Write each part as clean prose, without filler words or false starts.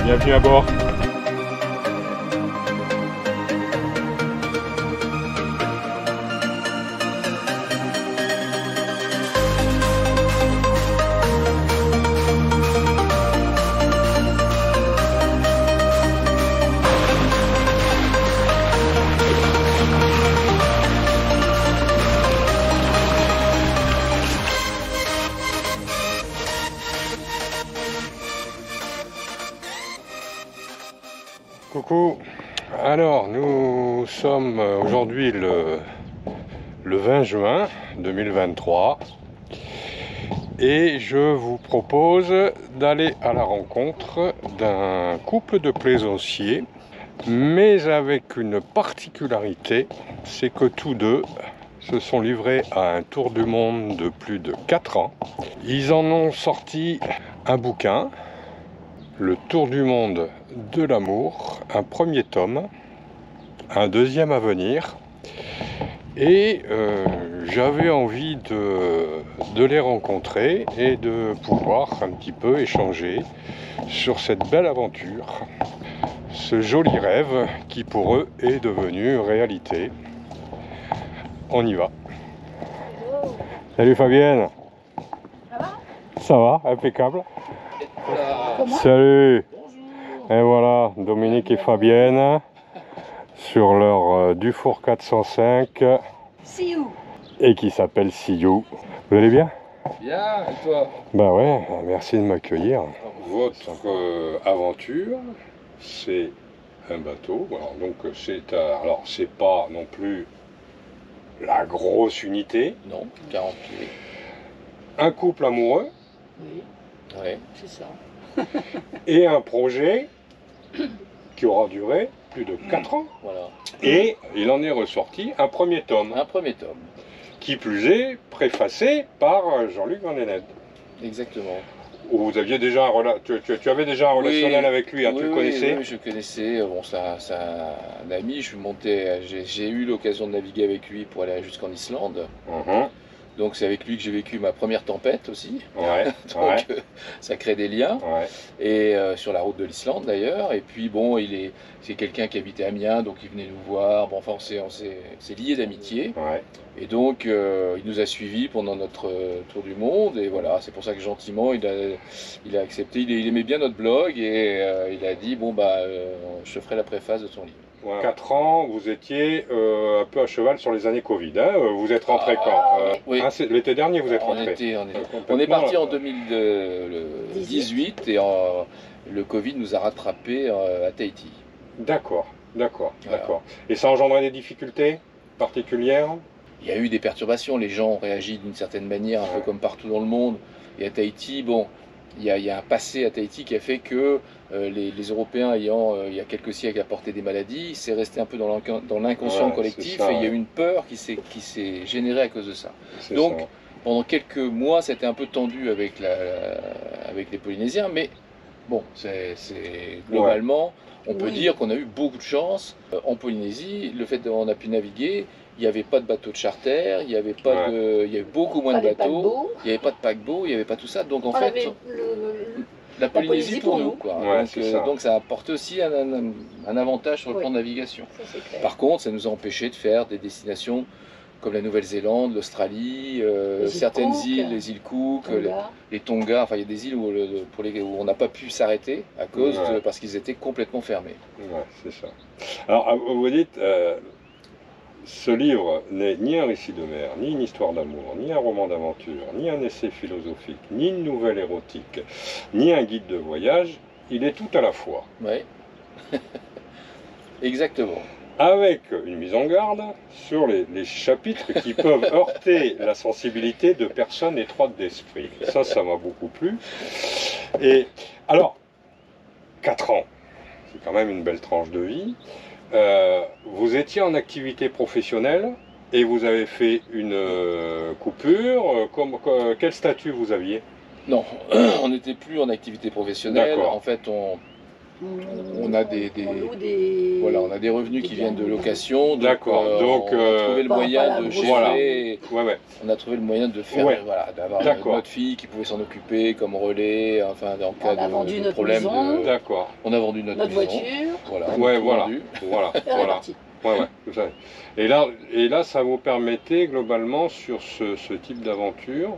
Bienvenue à bord. Coucou, alors nous sommes aujourd'hui le 20 juin 2023 et je vous propose d'aller à la rencontre d'un couple de plaisanciers, mais avec une particularité, c'est que tous deux se sont livrés à un tour du monde de plus de 4 ans. Ils en ont sorti un bouquin, Le Tour du monde de l'amour, un premier tome, un deuxième à venir, et j'avais envie de les rencontrer et de pouvoir un petit peu échanger sur cette belle aventure, ce joli rêve qui pour eux est devenu réalité. On y va. Salut Fabienne. Ça va? Ça va, impeccable. Comment? Salut. Et voilà, Dominique et Fabienne sur leur Dufour 405 See you. et qui s'appelle See You. Vous allez bien? Bien, et toi? Bah ouais, merci de m'accueillir. Votre aventure, c'est un bateau. Alors, donc alors c'est pas non plus la grosse unité. Non, 40 pieds. Un couple amoureux Oui, Ouais. c'est ça. et un projet qui aura duré plus de 4 ans. Voilà. Et il en est ressorti un premier tome, Un premier tome. qui plus est préfacé par Jean-Luc Vandenette. Exactement. Vous aviez déjà tu avais déjà un relationnel avec lui, hein, Oui, tu le oui, connaissais? Oui, je connaissais. Bon, c'est un ami. J'ai eu l'occasion de naviguer avec lui pour aller jusqu'en Islande. Mhm. Donc c'est avec lui que j'ai vécu ma première tempête aussi. Ouais, Donc ouais, ça crée des liens. ouais. Et sur la route de l'Islande d'ailleurs. Et puis bon, c'est quelqu'un qui habitait Amiens, donc il venait nous voir. Bon, enfin, on s'est liés d'amitié. Ouais. Et donc, il nous a suivis pendant notre tour du monde. Et voilà, c'est pour ça que gentiment, il a accepté. Il aimait bien notre blog et il a dit bon bah, je te ferai la préface de ton livre. Ouais. 4 ans, vous étiez un peu à cheval sur les années Covid. Hein, vous êtes rentré quand? Oui. Hein, l'été dernier, vous êtes rentré. On est parti en 2018 et le Covid nous a rattrapés à Tahiti. D'accord, d'accord, Voilà. d'accord. Et ça a engendré des difficultés particulières? Il y a eu des perturbations, les gens ont réagi d'une certaine manière, un peu comme partout dans le monde. Et à Tahiti, bon, il y a un passé à Tahiti qui a fait que les Européens ayant, il y a quelques siècles, apporté des maladies, c'est resté un peu dans l'inconscient Ouais, collectif c'est ça, et il y a eu ouais. une peur qui s'est générée à cause de ça. C'est Donc, ça. pendant quelques mois, c'était un peu tendu avec les Polynésiens, mais bon, globalement, on peut Oui. dire qu'on a eu beaucoup de chance. En Polynésie, le fait qu'on a pu naviguer, il n'y avait pas de bateaux de charter, il y avait pas il y avait beaucoup moins Pas de des bateaux, paquebots. il n'y avait pas de paquebots, il n'y avait pas tout ça. Donc en On fait, avait la Polynésie pour nous, quoi. Ouais, c'est ça. Donc ça a apporté aussi un avantage sur le Oui. plan de navigation. Ça, c'est clair. Par contre, ça nous a empêché de faire des destinations comme la Nouvelle-Zélande, l'Australie, îles certaines Cook, îles, les îles Cook, Tonga. les Tonga, enfin il y a des îles où on n'a pas pu s'arrêter à cause Ouais. parce qu'ils étaient complètement fermés. Ouais, c'est ça. Alors, vous dites, ce livre n'est ni un récit de mer, ni une histoire d'amour, ni un roman d'aventure, ni un essai philosophique, ni une nouvelle érotique, ni un guide de voyage. Il est tout à la fois. Ouais. Exactement. Avec une mise en garde sur les chapitres qui peuvent heurter la sensibilité de personnes étroites d'esprit. Ça m'a beaucoup plu. Et alors, 4 ans, c'est quand même une belle tranche de vie. Vous étiez en activité professionnelle et vous avez fait une coupure. Quel statut vous aviez? Non, on n'était plus en activité professionnelle. D'accord. En fait, On a des On loue des... voilà, on a des revenus qui viennent de location. D'accord, donc, on a trouvé le par moyen rapport à de la gérer. Ouais, ouais. On a trouvé le moyen de faire, Ouais. voilà, d'avoir D'accord. notre fille qui pouvait s'en occuper comme relais, enfin, en On cas a vendu de notre problème. maison. D'accord. On a vendu notre maison. voiture. Voilà, on a Ouais, tout voilà. vendu. Voilà, Et on est voilà. parti. Ouais, ouais, tout ça. Et là, ça vous permettait globalement sur ce type d'aventure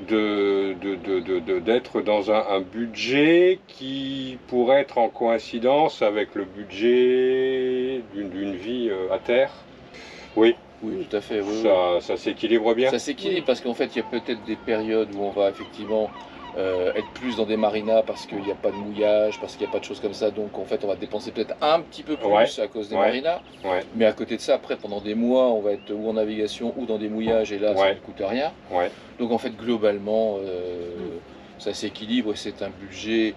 d'être dans un budget qui pourrait être en coïncidence avec le budget d'une vie à terre. Oui, Oui, tout à fait. Oui, oui. ça s'équilibre bien. Ça s'équilibre parce qu'en fait, il y a peut-être des périodes où on va effectivement être plus dans des marinas parce qu'il n'y a pas de mouillage, parce qu'il n'y a pas de choses comme ça. Donc en fait, on va dépenser peut-être un petit peu plus Ouais. à cause des Ouais. marinas. Ouais, Mais à côté de ça, après, pendant des mois, on va être ou en navigation ou dans des mouillages et là, ça Ouais. ne coûte rien. ouais. Donc en fait, globalement, ça s'équilibre et c'est un budget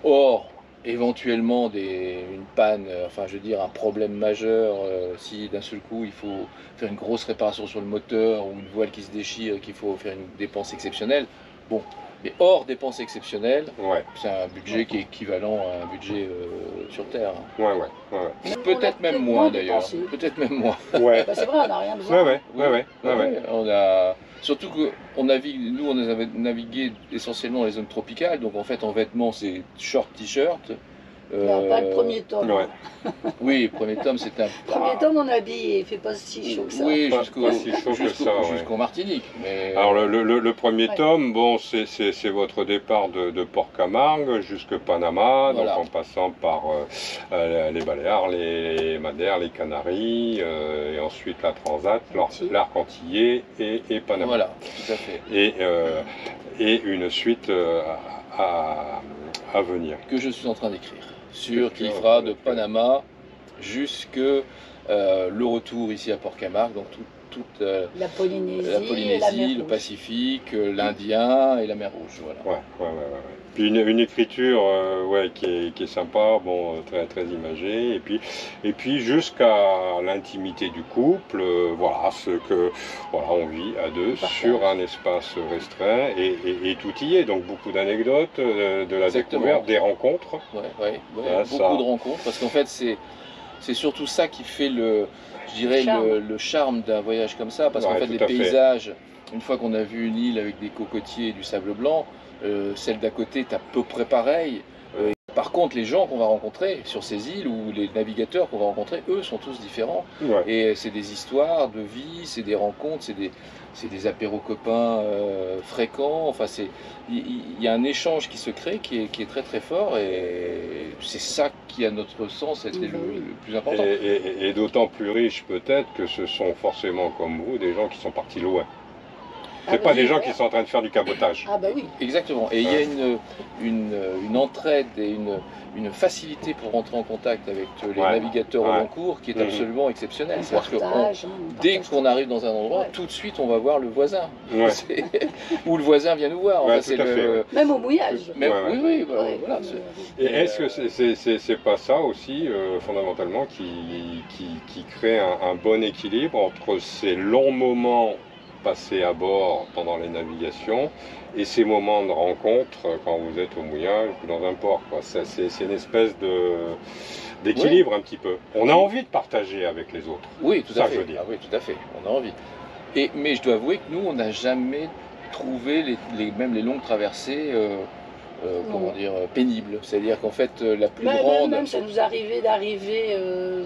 hors éventuellement une panne, enfin je veux dire un problème majeur, si d'un seul coup il faut faire une grosse réparation sur le moteur ou une voile qui se déchire et qu'il faut faire une dépense exceptionnelle. Bon, mais hors dépense exceptionnelle, Ouais, c'est un budget qui est équivalent à un budget sur Terre. ouais, ouais, ouais. Peut-être même moins d'ailleurs, dépensé. peut-être même moins. Ouais, Bah, c'est vrai, on n'a rien besoin. ouais, ouais, ouais, ouais, ouais. On a surtout que on navigue, nous on avait navigué essentiellement dans les zones tropicales, donc en fait en vêtements c'est short t-shirt. Non, pas le premier tome. Ouais. Oui, le premier tome c'était un Le premier tome, on habille, il fait pas si chaud que ça. Oui, Pas si chaud que ça, ouais. jusqu'au Martinique. Mais Alors le premier Ouais. tome, bon, c'est votre départ de Port Camargue jusque Panama, Voilà. donc en passant par les Baléares, les Madères, les Canaries, et ensuite la Transat, l'arc antillais et Panama. voilà, tout à fait. Et une suite à venir. Que je suis en train d'écrire Que tu qui es en fera train de d'écrire. Panama jusque le retour ici à Port Camargue, donc toute La Polynésie, la et la Polynésie, mer le Rouge. Pacifique, l'Indien et la mer Rouge. Voilà. Ouais. Puis une écriture ouais, qui est sympa, bon, très, très imagée, et puis jusqu'à l'intimité du couple, voilà, ce que voilà, on vit à deux Partage. sur un espace restreint, et tout y est, donc beaucoup d'anecdotes, de la Exactement. découverte, des rencontres. Ouais, Ah, beaucoup ça. de rencontres, parce qu'en fait c'est surtout ça qui fait je dirais le charme d'un voyage comme ça, parce qu'en Ouais, fait tout les à fait. paysages, une fois qu'on a vu une île avec des cocotiers et du sable blanc, celle d'à côté est à peu près pareille. Par contre, les gens qu'on va rencontrer sur ces îles ou les navigateurs qu'on va rencontrer, eux, sont tous différents. Ouais. Et c'est des histoires de vie, c'est des rencontres, c'est des apéros copains fréquents. Enfin, il y a un échange qui se crée qui est très très fort et c'est ça qui, à notre sens, était le plus important. Et d'autant plus riche peut-être que ce sont forcément comme vous des gens qui sont partis loin. C'est pas des gens qui sont en train de faire du cabotage. Ah bah oui. Exactement. Et il y a une entraide et une facilité pour rentrer en contact avec les Ouais. navigateurs au Ouais. long cours qui est Mhm. absolument exceptionnelle. On C'est-à-dire que partage, dès qu'on arrive dans un endroit, Ouais. tout de suite on va voir le voisin. Ouais. Ou le voisin vient nous voir. Ouais, Enfin, tout c'est à fait. Même au mouillage. Même- Ouais, ouais. Oui, voilà. Ouais. voilà, Et est-ce que c'est pas ça aussi, fondamentalement, qui crée un bon équilibre entre ces longs moments passés à bord pendant les navigations et ces moments de rencontre quand vous êtes au mouillage ou dans un port, quoi. C'est une espèce d'équilibre un petit peu. On a envie de partager avec les autres. Oui, tout Ça, à je fait. veux dire. Ah oui, tout à fait. On a envie. Mais je dois avouer que nous, on n'a jamais trouvé même les longues traversées, comment dire, pénibles. C'est-à-dire qu'en fait, la plus grande. Même ça nous arrivait d'arriver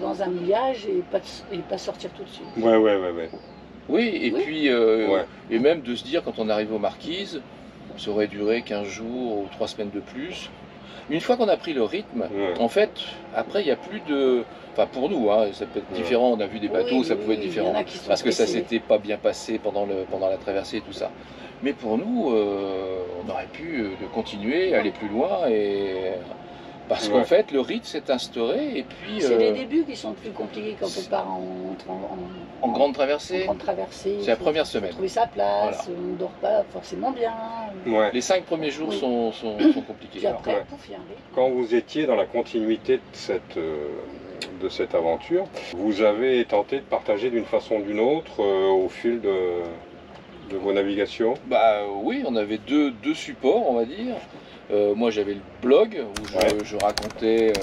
dans un mouillage et pas sortir tout de suite. Ouais. Oui, et Oui. puis, Ouais. et même de se dire, quand on arrive aux Marquises, ça aurait duré 15 jours ou 3 semaines de plus. Une fois qu'on a pris le rythme, Ouais. en fait, après, il n'y a plus de. Enfin, pour nous, hein, ça peut être Ouais. différent. On a vu des bateaux, Oui, ça pouvait être oui, il y différent. en a qui sont Parce que ça pressés. s'était pas bien passé pendant la traversée et tout ça. Mais pour nous, on aurait pu continuer, aller plus loin. Parce qu'en Ouais. fait, le rythme s'est instauré. Et puis, C'est les débuts qui sont plus compliqués quand on part en grande traversée, en grande traversée. c'est la Faut- première faut semaine. trouver sa place, on ne dort pas forcément bien. Ouais. Les 5 premiers jours Oui. sont compliqués. Puis après, Ouais. pouf, il y a un rythme. Quand vous étiez dans la continuité de cette aventure, vous avez tenté de partager d'une façon ou d'une autre au fil de vos navigations. Bah oui, on avait deux supports, on va dire. Moi j'avais le blog où je racontais,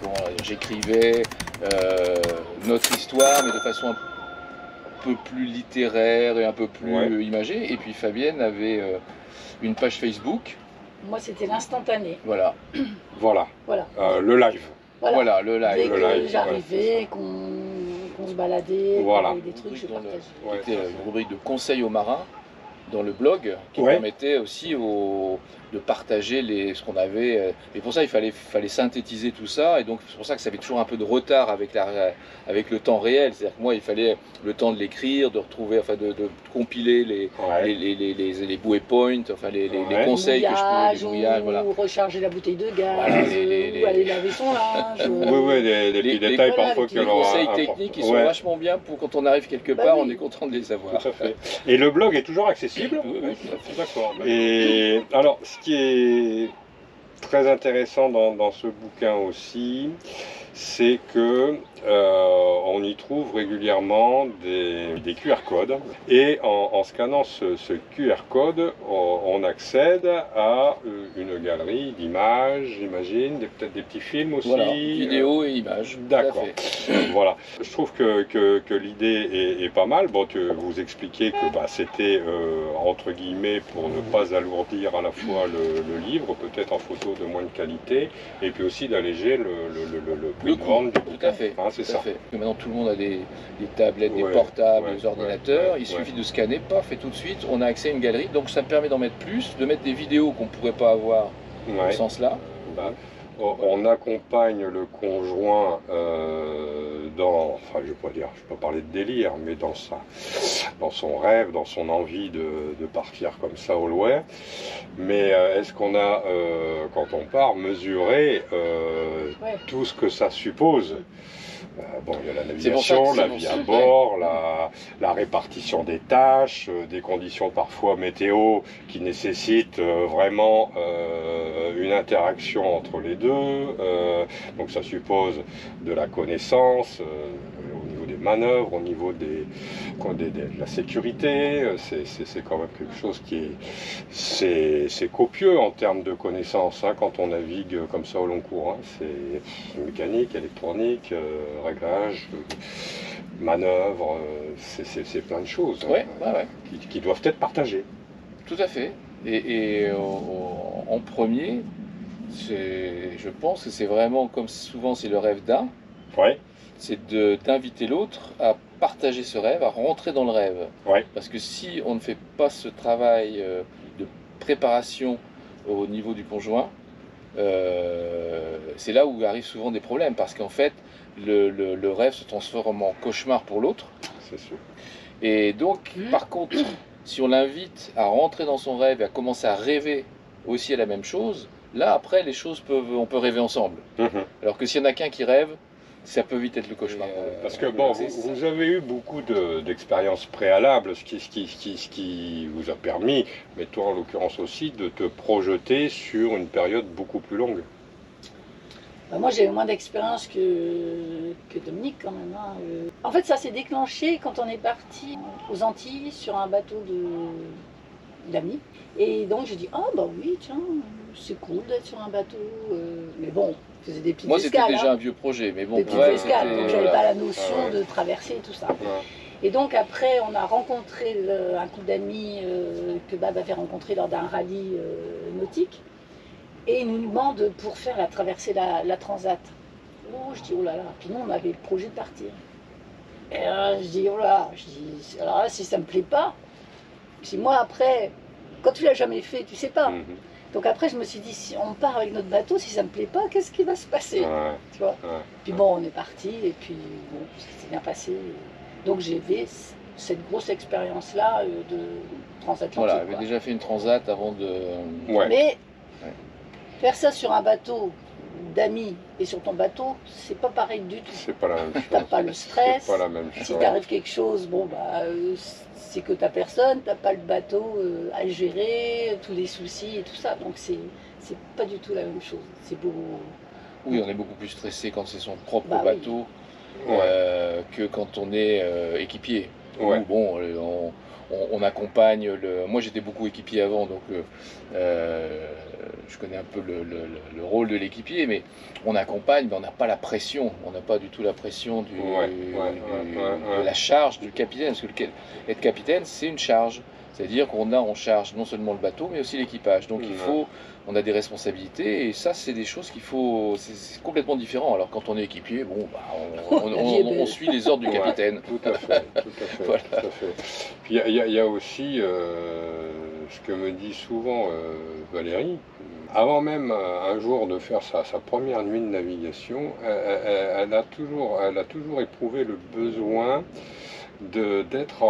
bon, j'écrivais notre histoire, mais de façon un peu plus littéraire et un peu plus imagée. Et puis Fabienne avait une page Facebook. Moi, c'était l'instantané. Voilà. Voilà. Voilà. Le live. Voilà, le live. Dès Le que live, j'arrivais, qu'on se baladait, Voilà. avec des trucs, je partageais. C'était une rubrique de conseils aux marins dans le blog qui permettait aussi de partager ce qu'on avait. Et pour ça, il fallait synthétiser tout ça. Et donc, c'est pour ça que ça avait toujours un peu de retard avec le temps réel. C'est-à-dire que moi, il fallait le temps de l'écrire, de retrouver, enfin, de compiler les bullet points, enfin, les conseils que je pouvais, les mouillages, voilà. Ou recharger la bouteille de gaz, Voilà, ou aller laver son linge. Oui, des petits détails parfois que les conseils techniques, ils sont vachement bien pour quand on arrive quelque part, on est content de les avoir. Tout à fait. Et le blog est toujours accessible? Oui, tout à fait. D'accord. Et alors, ce qui est très intéressant dans ce bouquin aussi, c'est que on y trouve régulièrement des QR codes. Et en scannant ce QR code, on accède à une galerie d'images, j'imagine, peut-être des petits films aussi. Voilà, vidéos et images. D'accord. Voilà. Je trouve que l'idée est pas mal. Bon, vous expliquez que c'était entre guillemets pour ne pas alourdir à la fois le livre, peut-être en photo de moins de qualité, et puis aussi d'alléger le prix de vente du bouquin. Tout à fait. Hein, c'est ça. Fait. Maintenant, tout le monde a des tablettes, des portables, des ordinateurs. Il suffit de scanner, paf, et tout de suite, on a accès à une galerie. Donc, ça me permet d'en mettre plus, de mettre des vidéos qu'on ne pourrait pas avoir dans ce sens-là. On accompagne le conjoint enfin je vais pas parler de délire, mais dans son rêve, dans son envie de partir comme ça au loin. Mais est-ce qu'on a, quand on part, mesuré tout ce que ça suppose? Bon, il y a la navigation, la vie à bord, la répartition des tâches, des conditions parfois météo qui nécessitent vraiment une interaction entre les deux. Donc ça suppose de la connaissance au niveau des manœuvres, au niveau de la sécurité. C'est quand même quelque chose qui c'est copieux en termes de connaissances quand on navigue comme ça au long cours. C'est mécanique, électronique, réglage, manœuvre, c'est plein de choses qui doivent être partagées. Tout à fait. Et en premier, je pense que c'est vraiment, comme souvent c'est le rêve d'un, c'est d'inviter l'autre à partager ce rêve, à rentrer dans le rêve. Parce que si on ne fait pas ce travail de préparation au niveau du conjoint, c'est là où arrivent souvent des problèmes, parce qu'en fait, le rêve se transforme en cauchemar pour l'autre. C'est sûr. Et donc, par contre, si on l'invite à rentrer dans son rêve et à commencer à rêver aussi à la même chose, là, après, on peut rêver ensemble. Alors que s'il y en a qu'un qui rêve, ça peut vite être le cauchemar. Parce que bon, vous avez eu beaucoup d'expériences préalables, ce qui vous a permis, mais toi en l'occurrence aussi, de te projeter sur une période beaucoup plus longue. Moi, j'ai eu moins d'expérience que Dominique quand même. En fait, ça s'est déclenché quand on est parti aux Antilles sur un bateau d'amis. Et donc, j'ai dit, oui, tiens, c'est cool d'être sur un bateau. Mais bon, je faisais des petites escales. Moi, c'était déjà un vieux projet, mais bon. Des petites escales, donc j'avais pas la notion de traverser tout ça. Et donc après, on a rencontré un couple d'amis que Bab avait rencontré lors d'un rallye nautique. Et ils nous demandent pour faire la traversée la Transat. Je dis, oh là là. Puis nous, on avait le projet de partir. Et là, je dis, oh là. Alors là, si ça me plaît pas, si moi après, quand tu l'as jamais fait, tu sais pas. Donc après, je me suis dit, si on part avec notre bateau, si ça me plaît pas, qu'est-ce qui va se passer? Tu vois. Puis bon, on est parti, et puis bon, ça s'est bien passé. Donc j'ai fait cette grosse expérience-là de transatlantique. Voilà, j'avais déjà fait une transat avant de... Mais faire ça sur un bateau d'amis et sur ton bateau, c'est pas pareil du tout. C'est pas la même chose. T'as pas le stress. C'est pas la même chose. Si t'arrive quelque chose, c'est que t'as personne, t'as pas le bateau à gérer, tous les soucis et tout ça. Donc c'est pas du tout la même chose. C'est beau. Oui, on est beaucoup plus stressé quand c'est son propre bateau que quand on est équipier. Bon, on accompagne moi j'étais beaucoup équipier avant, donc je connais un peu le rôle de l'équipier, mais on accompagne, mais on n'a pas la pression, on n'a pas du tout la pression de la charge du capitaine, parce que être capitaine c'est une charge, c'est-à-dire on charge non seulement le bateau mais aussi l'équipage, donc on a des responsabilités, et ça c'est des choses c'est complètement différent. Alors quand on est équipier, bon, on suit les ordres du capitaine. Tout à fait, voilà. Tout à fait. Puis il y a aussi ce que me dit souvent Valérie. Avant même un jour de faire sa première nuit de navigation, elle a toujours éprouvé le besoin d'être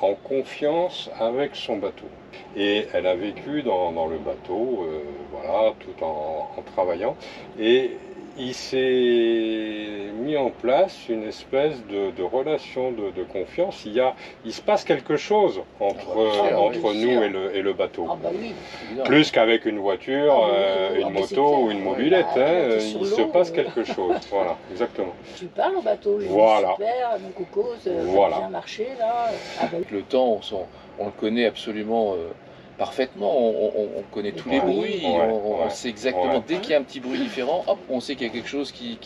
en confiance avec son bateau. Et elle a vécu dans le bateau, voilà, tout en travaillant. Et il s'est mis en place une espèce de relation de confiance. Il se passe quelque chose entre nous et le bateau. Ah bah oui. Plus qu'avec une voiture, une moto ou une mobilette. Il se passe quelque chose. Voilà, exactement. Tu parles au bateau, voilà. Super, mon coco, ça voilà. a bien marché là. Ah bah, le temps, on le connaît absolument parfaitement, on connaît tous les bruits, on sait exactement, dès qu'il y a un petit bruit différent, hop, on sait qu'il y a quelque chose qui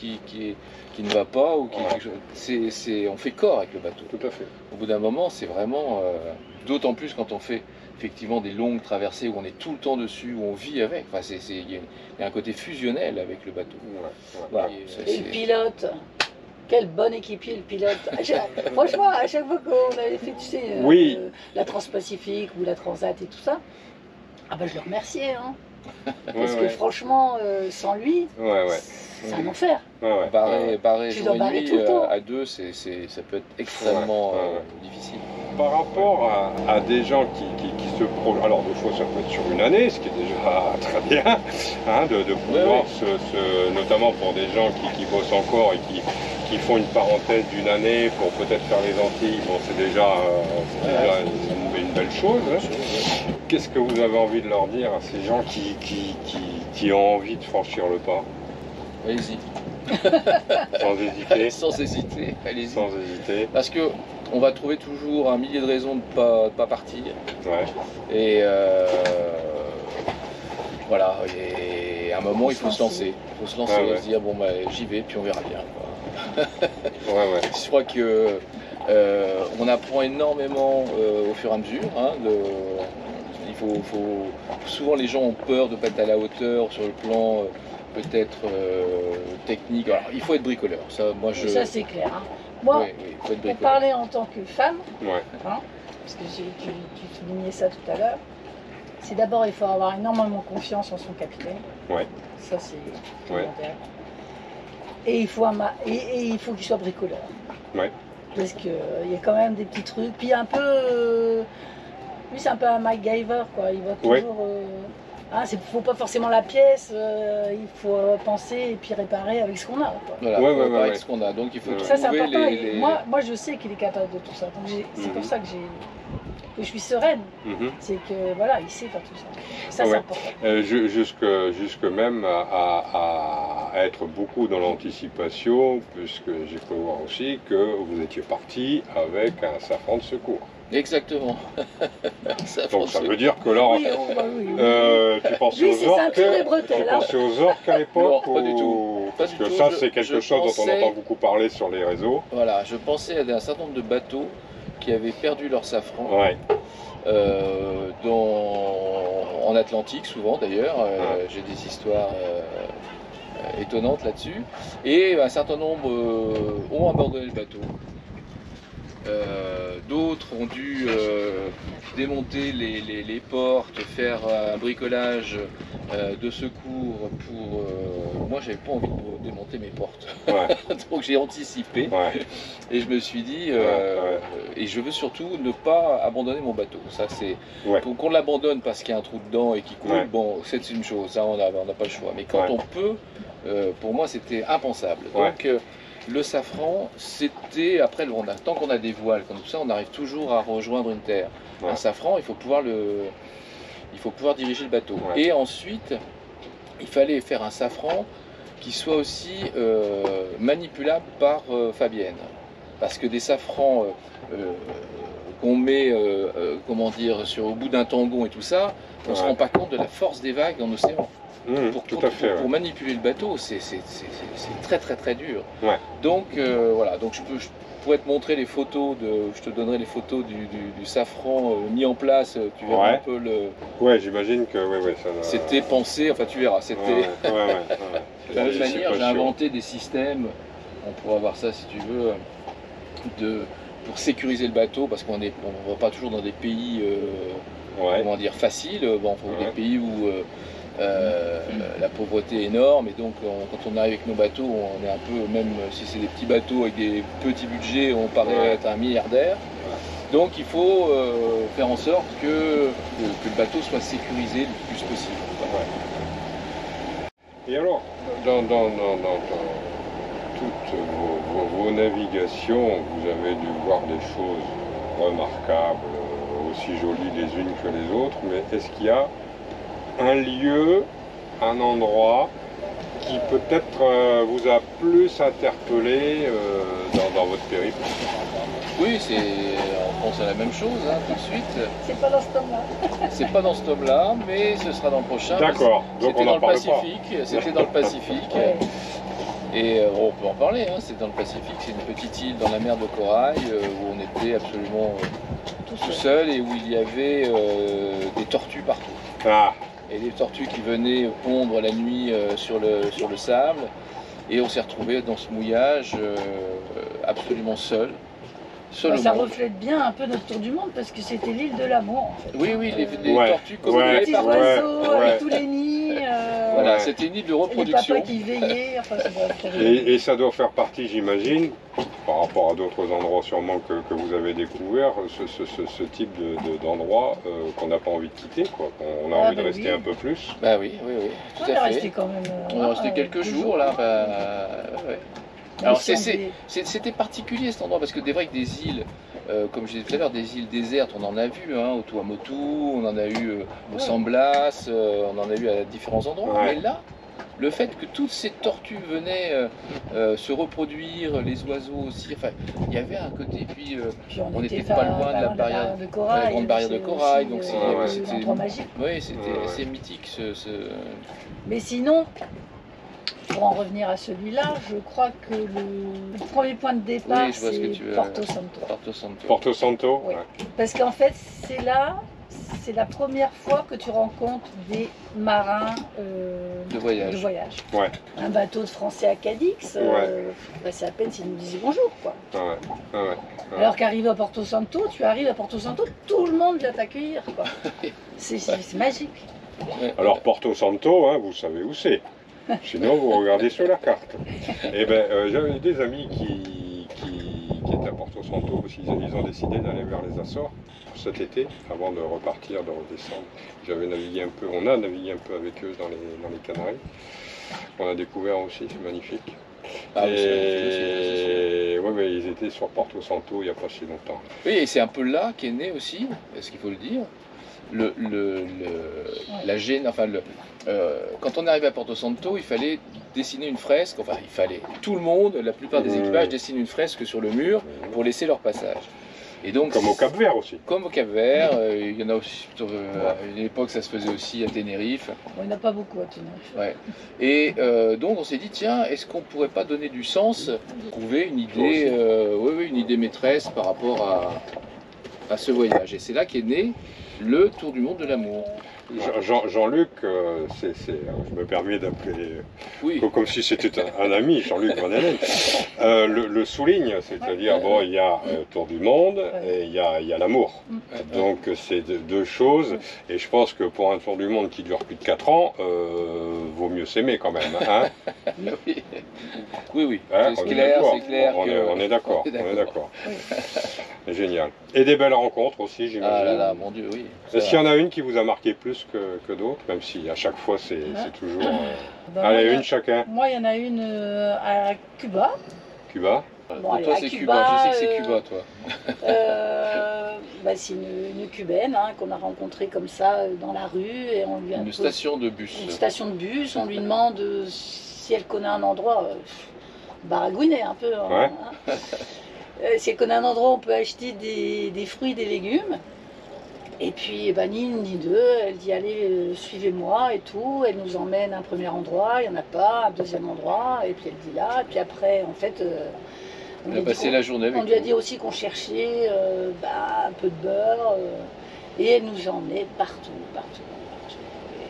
ne va pas, ou on fait corps avec le bateau. Tout à fait. Au bout d'un moment, c'est vraiment, d'autant plus quand on fait effectivement des longues traversées où on est tout le temps dessus, où on vit avec, enfin, il y a un côté fusionnel avec le bateau. Voilà. Et le pilote, quel bon équipier le pilote. Franchement, à chaque fois qu'on avait fait, tu sais, la Transpacifique ou la Transat et tout ça, ah ben je le remerciais, hein. Parce que franchement, sans lui, c'est un enfer. Barrer jour et nuit à deux, ça peut être extrêmement difficile. Par rapport à des gens qui se projettent, alors des fois ça peut être sur une année, ce qui est déjà très bien, hein, de pouvoir notamment pour des gens qui bossent encore et qui font une parenthèse d'une année pour peut-être faire les Antilles, bon c'est déjà, une belle chose. Hein. Qu'est-ce que vous avez envie de leur dire à ces gens qui ont envie de franchir le pas? Allez-y. Sans hésiter. Sans hésiter, allez-y. Sans hésiter. Parce que on va trouver toujours un millier de raisons de pas partir. Ouais. Et voilà. Et à un moment, il faut se lancer. Il faut se lancer, se dire bon bah j'y vais, puis on verra bien. Je crois que on apprend énormément au fur et à mesure. Hein, souvent les gens ont peur de ne pas être à la hauteur sur le plan peut-être technique. Alors, il faut être bricoleur. Ça c'est clair. Hein. Moi, pour parler en tant que femme, hein, parce que tu soulignais ça tout à l'heure, c'est d'abord il faut avoir énormément confiance en son capitaine. Ça c'est primordial. Et il faut qu'il soit bricoleur. Parce qu'il y a quand même des petits trucs. Puis un peu... lui c'est un peu un MacGyver, quoi. Il va toujours... il ne faut pas forcément la pièce, il faut penser et puis réparer avec ce qu'on a. Voilà, avec ce qu'on a. Donc il faut ça c'est important. Moi je sais qu'il est capable de tout ça. Donc c'est pour ça que je suis sereine. C'est que voilà, il sait faire tout ça. Ça c'est important. Jusque même à être beaucoup dans l'anticipation, puisque j'ai pu voir aussi que vous étiez parti avec un safran de secours. Exactement. Donc ça veut dire que là, tu pensais aux orques, à l'époque? Non, pas du tout. Parce que ça c'est quelque chose dont on entend beaucoup parler sur les réseaux. Voilà, je pensais à un certain nombre de bateaux qui avaient perdu leur safran. En Atlantique souvent d'ailleurs, j'ai des histoires étonnantes là-dessus. Et un certain nombre ont abandonné le bateau. D'autres ont dû démonter les portes, faire un bricolage de secours pour... moi j'avais pas envie de démonter mes portes, donc j'ai anticipé et je me suis dit et je veux surtout ne pas abandonner mon bateau. Ça c'est pour qu'on l'abandonne parce qu'il y a un trou dedans et qu'il coule, bon c'est une chose, ça on n'a pas le choix, mais quand on peut, pour moi c'était impensable. Donc le safran, c'était, après, tant qu'on a des voiles comme ça, on arrive toujours à rejoindre une terre. Un safran, il faut pouvoir diriger le bateau. Et ensuite, il fallait faire un safran qui soit aussi manipulable par Fabienne. Parce que des safrans qu'on met, comment dire, au bout d'un tangon et tout ça, on ne se rend pas compte de la force des vagues en océan. Pour manipuler le bateau, c'est très très très dur. Ouais. Donc voilà, donc je pourrais te montrer les photos, je te donnerai les photos du safran mis en place, tu verras un peu le... Ouais, j'imagine que ça... C'était pensé, enfin tu verras, c'était... De la même manière, j'ai inventé des systèmes, on pourra voir ça si tu veux, pour sécuriser le bateau, parce qu'on ne va pas toujours dans des pays, comment dire, faciles, des pays où... la pauvreté est énorme, et donc quand on arrive avec nos bateaux, on est un peu, même si c'est des petits bateaux avec des petits budgets, on paraît être un milliardaire. Donc il faut faire en sorte que le bateau soit sécurisé le plus possible. Et alors, dans toutes vos navigations, vous avez dû voir des choses remarquables, aussi jolies les unes que les autres, mais est-ce qu'il y a un lieu, un endroit qui peut-être vous a plus interpellé dans votre périple? Oui, on pense à la même chose, hein, tout de suite. C'est pas dans ce tome-là. C'est pas dans ce tome-là, mais ce sera dans le prochain. D'accord, donc on en parle pas. C'était dans le Pacifique. Et on peut en parler, hein, c'est dans le Pacifique, c'est une petite île dans la mer de Corail où on était absolument tout seul et où il y avait des tortues partout. Et des tortues qui venaient pondre la nuit sur le sable. Et on s'est retrouvé dans ce mouillage absolument seul. Ça reflète bien un peu notre tour du monde parce que c'était l'île de l'amour en fait. Oui, les tortues comme les petits oiseaux avec tous les nids. Voilà, c'était une île de reproduction. Les papas qui veillaient. Enfin, et ça doit faire partie, j'imagine, par rapport à d'autres endroits sûrement que vous avez découvert, ce type d'endroit qu'on n'a pas envie de quitter, quoi. On a envie de rester un peu plus. Bah oui, tout à fait. On est resté quand même. On est resté quelques jours là. Alors c'était particulier cet endroit parce que c'est vrai que des îles, comme je disais tout à l'heure, des îles désertes, on en a vu, hein, au Tuamotu, on en a eu au San Blas, on en a eu à différents endroits. Mais là, le fait que toutes ces tortues venaient se reproduire, les oiseaux aussi, enfin, il y avait un côté, puis on n'était pas loin de la grande barrière de corail, donc c'était assez mythique. Mais sinon, pour en revenir à celui-là, je crois que le premier point de départ, c'est Porto Santo. Porto Santo, oui. Parce qu'en fait, c'est la première fois que tu rencontres des marins de voyage. Ouais. Un bateau de Français à Cadix, c'est à peine s'ils nous disaient bonjour, quoi. Alors qu'arrivé à Porto Santo, tout le monde vient t'accueillir, quoi. C'est magique. Alors Porto Santo, hein, vous savez où c'est. Sinon, vous regardez sur la carte. Eh bien, j'avais des amis qui étaient à Porto Santo aussi. Ils ont décidé d'aller vers les Açores cet été, avant de repartir, de redescendre. J'avais navigué un peu, on a navigué un peu avec eux dans les Canaries. On a découvert aussi, c'est magnifique. Mais ils étaient sur Porto Santo il n'y a pas si longtemps. Oui, et c'est un peu là qu'est né aussi, est-ce qu'il faut le dire, la gêne, enfin quand on est arrivé à Porto Santo, il fallait dessiner une fresque, enfin il fallait, tout le monde, la plupart des équipages dessinent une fresque sur le mur pour laisser leur passage. Et donc, comme au Cap-Vert aussi. Comme au Cap-Vert, il y en a aussi, à une époque ça se faisait aussi à Tenerife. Il n'y en a pas beaucoup à Tenerife. Ouais. Et donc on s'est dit, tiens, est-ce qu'on ne pourrait pas donner du sens, trouver une idée, une idée maîtresse par rapport à ce voyage. Et c'est là qu'est né le Tour du monde de l'amour. Jean-Luc, je me permets d'appeler comme si c'était un ami, Jean-Luc Van Halen, le souligne, c'est-à-dire il y a Tour du monde et il y a l'amour. Donc c'est deux choses, et je pense que pour un Tour du monde qui dure plus de 4 ans, vaut mieux s'aimer quand même. Hein. Oui. Hein, c'est clair. On est d'accord. Génial. Et des belles rencontres aussi, j'imagine. Ah là là, mon Dieu, oui. Est-ce qu'il y en a une qui vous a marqué plus que d'autres, même si à chaque fois c'est toujours... Allez, une chacun. Moi, il y en a une à Cuba. Cuba. Bon, toi, c'est Cuba. Je sais que c'est Cuba, toi. C'est une Cubaine qu'on a rencontrée comme ça dans la rue. Et on lui a une station de bus. Une station de bus. On lui demande si elle connaît un endroit baragouiné un peu. C'est qu'on a un endroit où on peut acheter des fruits, des légumes. Et puis, ni une ni deux, elle dit allez, suivez-moi et tout. Elle nous emmène à un premier endroit, il n'y en a pas, un deuxième endroit, et puis elle dit là. Et puis après, en fait, on a passé la journée avec on lui a dit aussi qu'on cherchait un peu de beurre. Et elle nous emmenait partout, partout.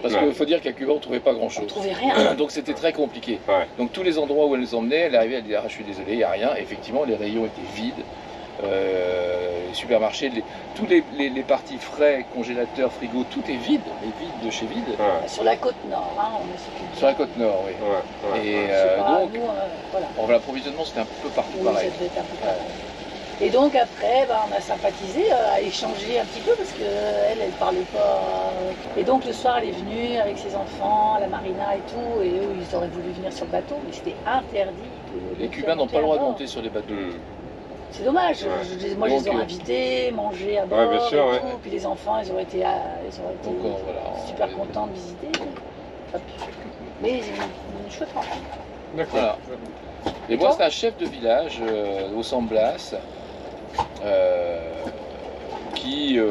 Parce qu'il faut dire qu'à Cuba, on ne trouvait pas grand-chose. On ne trouvait rien. Donc c'était très compliqué. Ouais. Donc tous les endroits où elle nous emmenait, elle arrivait, elle disait ah, je suis désolé, il n'y a rien. Et effectivement, les rayons étaient vides. Les supermarchés, tous les parties frais, congélateurs, frigo, tout est vide, mais vide de chez vide. Ouais. Sur la côte nord, hein, on est sur la côte nord, oui. Ouais. Et donc, voilà. L'approvisionnement, c'était un peu partout pareil. Ça devait être un peu pareil. Et donc après, on a sympathisé, à échanger un petit peu parce qu'elle, elle parlait pas. Et donc le soir, elle est venue avec ses enfants, la marina et tout, et eux, ils auraient voulu venir sur le bateau, mais c'était interdit. Les Cubains n'ont pas le droit de monter sur les bateaux. C'est dommage. Moi, je les ai invités, manger à bord, bien sûr, et tout. Puis les enfants, ils auraient été super contents de visiter. Mais ils ont une chouette rencontre. D'accord. Voilà. Et moi, c'est un chef de village au San Blas qui est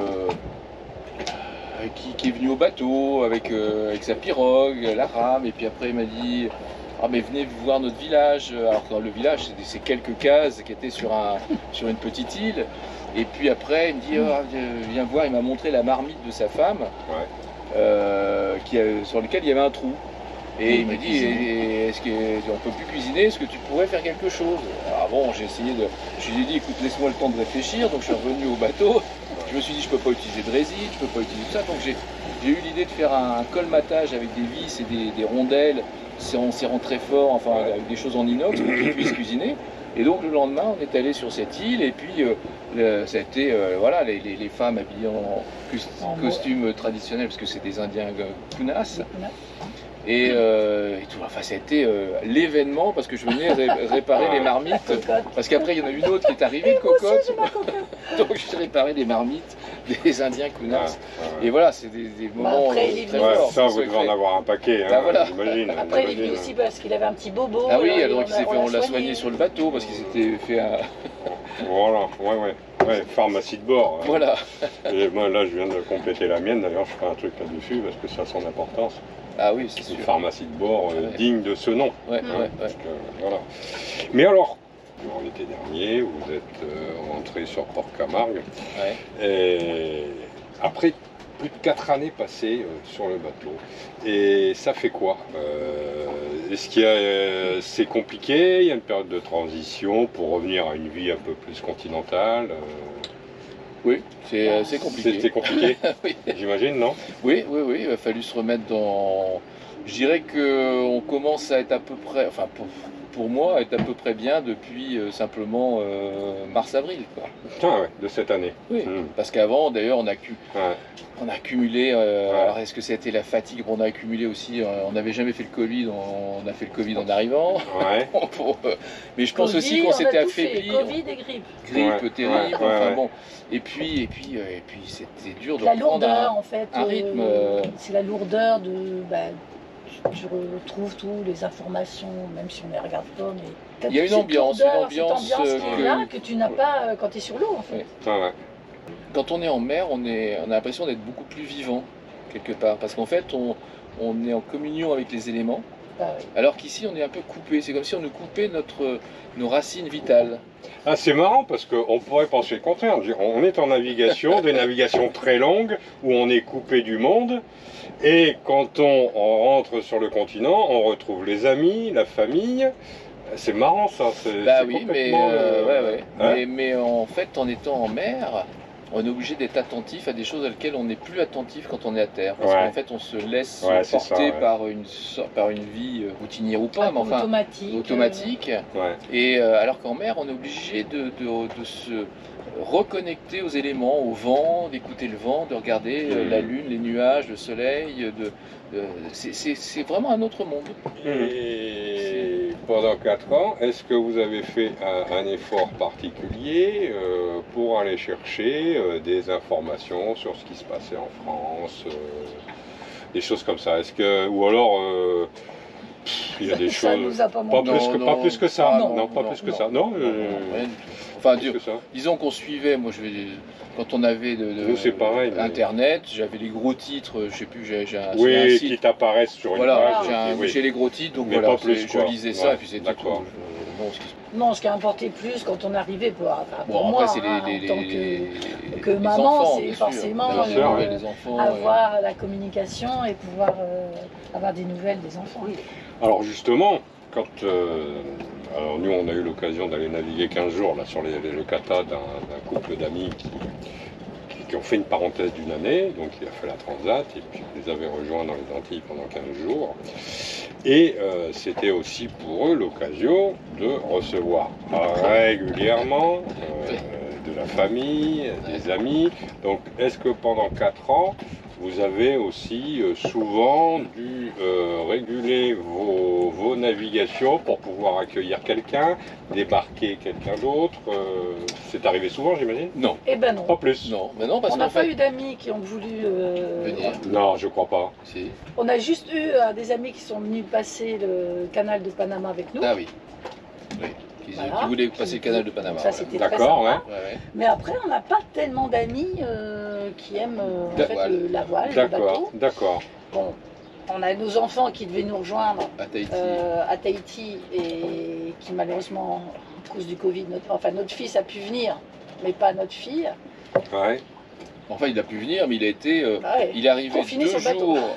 venu au bateau avec sa pirogue, la rame, et puis après il m'a dit ah mais venez voir notre village. Alors que dans le village c'est quelques cases qui étaient sur une petite île, et puis après il me dit viens voir, il m'a montré la marmite de sa femme sur laquelle il y avait un trou. Et il m'a dit, est-ce qu'on peut plus cuisiner, est-ce que tu pourrais faire quelque chose? Alors bon, j'ai essayé de... Je lui ai dit, écoute, laisse-moi le temps de réfléchir. Donc je suis revenu au bateau. Je me suis dit, je peux pas utiliser de résine, je peux pas utiliser tout ça. Donc j'ai eu l'idée de faire un colmatage avec des vis et des rondelles, en serrant très fort, enfin avec des choses en inox pour qu'ils puissent cuisiner. Et donc le lendemain, on est allé sur cette île, et puis ça a été, voilà, les femmes habillées en costume traditionnel, parce que c'est des Indiens Kunas. Et tout, enfin, ça a été l'événement, parce que je venais réparer les marmites, parce qu'après il y en a une autre qui est arrivée, cocotte. Donc j'ai réparé les marmites des Indiens Kunas. Et voilà, c'est des moments très forts. Ça, vous devez en avoir un paquet, hein, voilà. j'imagine. Après, il est venu aussi parce qu'il avait un petit bobo. Ah oui, alors on l'a soigné sur le bateau, parce qu'il s'était fait un... Voilà, ouais, pharmacie de bord. Hein. Voilà. Et moi, là, je viens de compléter la mienne, d'ailleurs, je ferai un truc là-dessus, parce que ça a son importance. Ah oui, c'est sûr. Une pharmacie de bord digne de ce nom. Ouais. Voilà. Mais alors, l'été dernier, vous êtes rentré sur Port-Camargue. Et après plus de 4 années passées sur le bateau. Et ça fait quoi? Est-ce qu'il y a, c'est compliqué? Il y a une période de transition pour revenir à une vie un peu plus continentale? Oui, c'est compliqué. C'était compliqué, oui. J'imagine, non? Oui, il a fallu se remettre dans... Je dirais qu'on commence à être à peu près, enfin pour moi, être à peu près bien depuis simplement mars-avril. De cette année. Oui, parce qu'avant, d'ailleurs, on a accumulé, alors est-ce que c'était la fatigue? On a accumulé aussi, on n'avait jamais fait le Covid, on a fait le Covid en arrivant. Mais je pense aussi qu'on s'était affaibli. Covid et grippe. Grippe terrible, bon. Et puis c'était dur de reprendre un rythme. C'est la lourdeur de... tu retrouves toutes les informations, même si on ne les regarde pas, mais il y a une ambiance qui est là, que tu n'as pas quand tu es sur l'eau, en fait. Quand on est en mer, on a l'impression d'être beaucoup plus vivant, quelque part, parce qu'en fait, on est en communion avec les éléments, alors qu'ici, on est un peu coupé. C'est comme si on nous coupait nos racines vitales. Ah, c'est marrant, parce qu'on pourrait penser le contraire. On est en navigation, des navigations très longues, où on est coupé du monde. Et quand on rentre sur le continent, on retrouve les amis, la famille. C'est marrant ça. Oui, mais en fait, en étant en mer, on est obligé d'être attentif à des choses auxquelles on n'est plus attentif quand on est à terre. Parce qu'en fait, on se laisse porter par une vie routinière ou pas, mais enfin automatique. Et alors qu'en mer, on est obligé de se reconnecter aux éléments, au vent, d'écouter le vent, de regarder la lune, les nuages, le soleil. C'est vraiment un autre monde. Et pendant 4 ans, est-ce que vous avez fait un effort particulier pour aller chercher des informations sur ce qui se passait en France, des choses comme ça? Ou alors qu'il y a des Ça choses. nous a pas Pas manqué. plus, pas plus que ça. Ah, non, pas plus que ça. Non, rien du tout. Enfin, plus que ça. disons qu'on suivait, quand on avait Nous, c'est pareil, mais- Internet, j'avais les gros titres, je sais plus, j'ai un Oui, site. qui t'apparaissent sur une Voilà, page. Oui. j'ai les gros titres, donc Mais voilà, pas plus, je quoi. lisais ça, Ouais, et puis c'était d'accord. tout. Non, ce qui a importé plus quand on arrivait pour Bon, moi, après, c'est hein, les, en tant que les maman, enfants, c'est bien sûr. forcément Bien sûr, oui. les enfants. avoir la communication et pouvoir avoir des nouvelles des enfants. Alors justement, quand alors nous on a eu l'occasion d'aller naviguer 15 jours là, sur le kata d'un couple d'amis qui ont fait une parenthèse d'une année, donc il a fait la transat et puis il les avait rejoints dans les Antilles pendant 15 jours. Et c'était aussi pour eux l'occasion de recevoir régulièrement de la famille, des amis. Donc est-ce que pendant 4 ans, vous avez aussi souvent dû réguler vos navigations pour pouvoir accueillir quelqu'un, débarquer quelqu'un d'autre? C'est arrivé souvent, j'imagine? Non. Eh ben non. Pas plus. Non, mais non, parce On n'a qu'en pas fait. eu d'amis qui ont voulu Venir. Non, je crois pas. Si. On a juste eu des amis qui sont venus passer le canal de Panama avec nous. Ah oui. Oui. Voilà. Qui voulaient passer le canal de Panama. Ça, voilà. c'était très D'accord, sympa. ouais. Ouais. Mais après, on n'a pas tellement d'amis qui aiment en La fait, voile. la voile, le D'accord, bateau. d'accord. Bon, on a nos enfants qui devaient nous rejoindre À Tahiti. à Tahiti et qui malheureusement, à cause du Covid, notre fils a pu venir, mais pas notre fille. Ouais. Enfin, il a pu venir, mais il a été. Ouais. Il est arrivé Confiné 2 sur le bateau. jours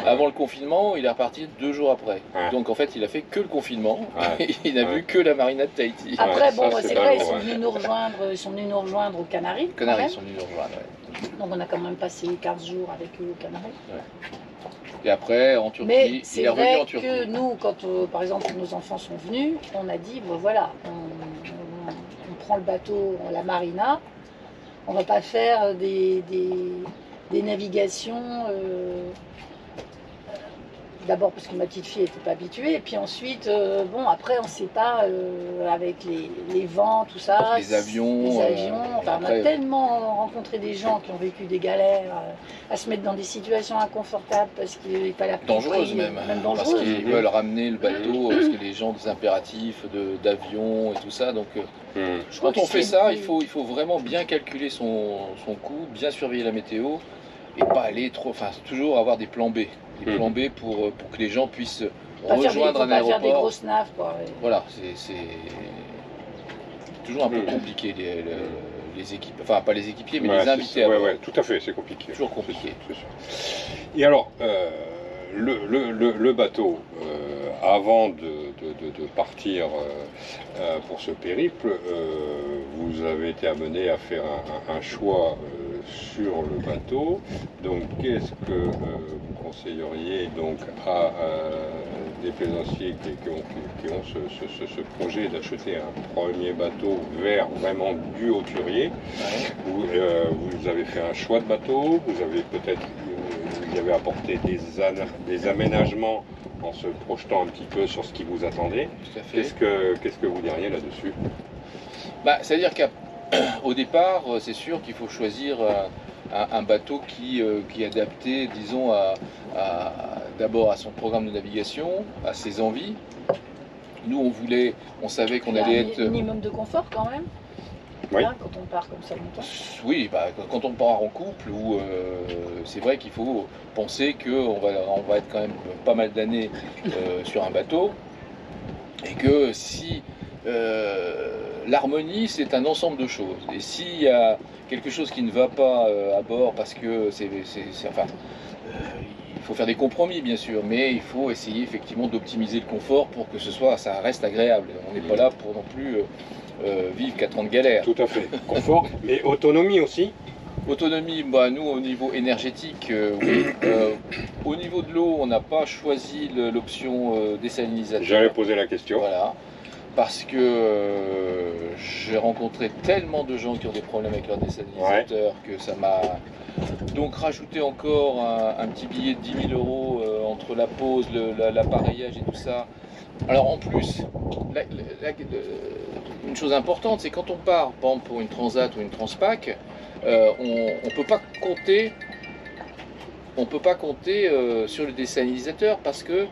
avant le confinement, il est reparti 2 jours après. Ouais. Donc en fait, il a fait que le confinement. Ouais. Il n'a Ouais. vu que la marina de Tahiti. Après, ça, bon, c'est c'est pas vrai, lourd, ouais. ils sont venus nous rejoindre aux Canaries. Les quand Canaries même. sont venus nous rejoindre. Ouais. Donc on a quand même passé 15 jours avec eux aux Canaries. Et après, en Turquie, Mais il c'est est revenu vrai en Turquie. que nous, quand par exemple nos enfants sont venus, on a dit, bon, voilà, on prend le bateau, la marina, on va pas faire des navigations. D'abord parce que ma petite fille n'était pas habituée, et puis ensuite, bon, après on ne sait pas, avec les vents, tout ça. Les avions, Les avions. Enfin, on après- a tellement rencontré des gens qui ont vécu des galères, à se mettre dans des situations inconfortables parce qu'il fallait à tout Dangereuse prix, même, même parce dangereuses. qu'ils veulent ramener le bateau, parce que les gens ont des impératifs d'avion et tout ça. Donc Hmm. quand on fait ça, il faut vraiment bien calculer son coût, bien surveiller la météo et pas aller trop, enfin toujours avoir des plans B. Des plans B pour que les gens puissent rejoindre un Pas faire des aéroport. grosses naves, quoi. Ouais. Voilà, c'est toujours un peu compliqué les équipes, enfin pas les équipiers, mais Ouais, les c'est invités ça. à Ouais, bord. ouais, tout à fait, c'est compliqué. Toujours compliqué. C'est sûr. Et alors, le bateau, avant de partir pour ce périple, vous avez été amené à faire un choix sur le bateau. Donc, qu'est-ce que vous conseilleriez donc à des plaisanciers qui ont ce projet d'acheter un premier bateau vers vraiment du hauturier? Ouais. Vous avez fait un choix de bateau, vous avez peut-être vous y avez apporté des aménagements en se projetant un petit peu sur ce qui vous attendait. Tout à fait. Qu'est-ce que vous diriez là-dessus? C'est-à-dire qu'au départ, c'est sûr qu'il faut choisir un bateau qui est adapté, disons, d'abord à son programme de navigation, à ses envies. Nous, on savait qu'on Il y a allait un être... minimum de confort quand même. Oui. Hein, quand on part comme ça longtemps. Oui, quand on part en couple, c'est vrai qu'il faut penser qu'on va être quand même pas mal d'années sur un bateau, et que si l'harmonie, c'est un ensemble de choses, et s'il y a quelque chose qui ne va pas à bord, parce que il faut faire des compromis bien sûr, mais il faut essayer effectivement d'optimiser le confort pour que ça reste agréable. On n'est pas là pour non plus vivre 4 ans de galère. Tout à fait. Confort, mais autonomie aussi. Autonomie, nous au niveau énergétique, oui. Au niveau de l'eau, on n'a pas choisi l'option désalinisateur. J'allais poser la question. Voilà. Parce que j'ai rencontré tellement de gens qui ont des problèmes avec leur désalinisateur que ça m'a donc rajouté encore un petit billet de 10 000 euros entre la pose, l'appareillage et tout ça. Alors en plus, une chose importante, c'est quand on part, par exemple pour une Transat ou une Transpac, on peut pas compter sur le désalinisateur parce que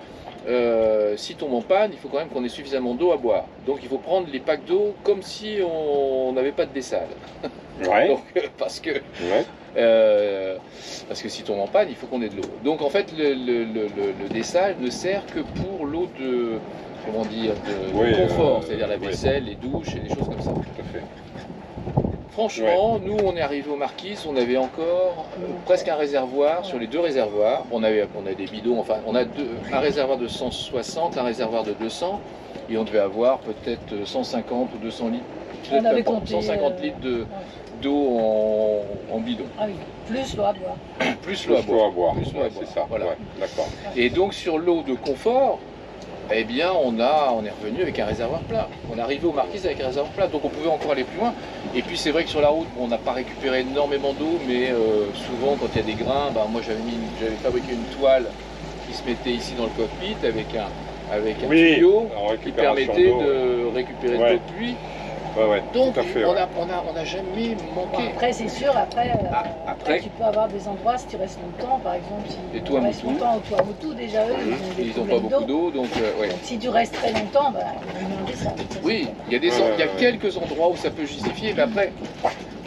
si tombe en panne, il faut quand même qu'on ait suffisamment d'eau à boire. Donc il faut prendre les packs d'eau comme si on n'avait pas de dessal. Ouais. Donc, parce que si tombe en panne, il faut qu'on ait de l'eau. Donc en fait, le dessal ne sert que pour l'eau de, comment dire, de confort, c'est-à-dire la vaisselle, les douches et des choses comme ça. Tout à fait. Franchement, nous on est arrivé aux Marquises, on avait encore presque un réservoir sur les 2 réservoirs. On a des bidons, enfin on a un réservoir de 160, un réservoir de 200, et on devait avoir peut-être 150 ou 200 litres, On avait compté, 150 litres d'eau en bidon. Ah oui, plus l'eau à boire. Plus l'eau à boire. C'est ça, Voilà. ouais, d'accord. Et donc sur l'eau de confort, eh bien on est revenu avec un réservoir plat. On est arrivé aux Marquises avec un réservoir plat, donc on pouvait encore aller plus loin. Et puis c'est vrai que sur la route, on n'a pas récupéré énormément d'eau, mais souvent quand il y a des grains, moi j'avais fabriqué une toile qui se mettait ici dans le cockpit avec un tuyau qui permettait de récupérer de l'eau de pluie. Ouais, donc tout à fait, on n'a jamais manqué. Bon, après c'est sûr, après après tu peux avoir des endroits, si tu restes longtemps, par exemple, si les tu restes longtemps au Tuamotu, déjà eux, ils n'ont pas beaucoup d'eau, donc ouais. Donc si tu restes très longtemps, ils ont des salles. Oui, il y a quelques endroits où ça peut justifier, mais après...